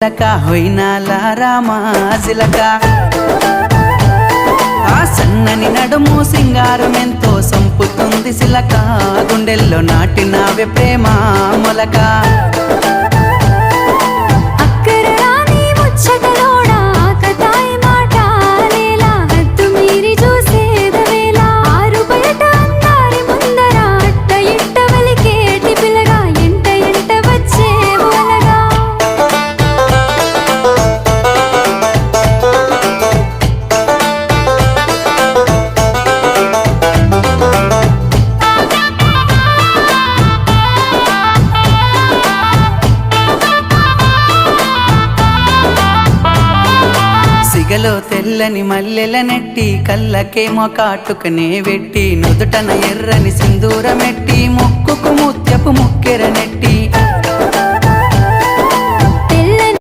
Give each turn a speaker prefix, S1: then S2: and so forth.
S1: హొయినాల రామాజిలక ఆ సన్నని నడుము సింగారం ఎంతో సంపుతుంది సిలక గుండెల్లో నాటినావే ప్రేమ మొలక సిగలో తెల్లని మల్లెల నెట్టి కళ్ళకేమో కాటుకనే వెట్టి నుదుటన ఎర్రని సింధూరమెట్టి ముక్కుకు ముత్యపు ముక్కెర నెట్టి